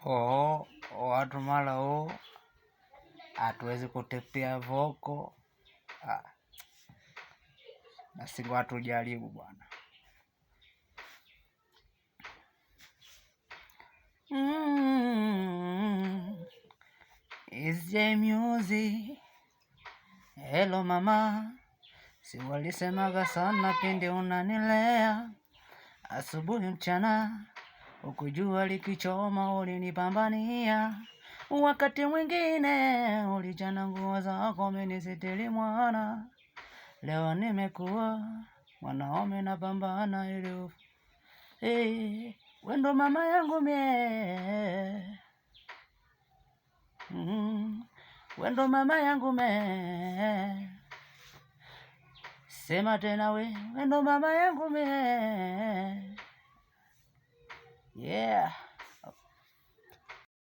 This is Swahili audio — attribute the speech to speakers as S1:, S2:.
S1: Watu mara hatuwezi kutepea voko na si watu jaribu bwana. Is J Music. Hello mama, si walisemaga sana pindi unanilea, asubuhi mchana ukujua likichoma ulinipambania, wakati mwingine ulijana nguo zako umenisitiri mwana. Leo nimekuwa mwanaume napambana ili wendo mama yangu mie, wendo mama yangu me, sema tena wendo mama yangu me, yeah.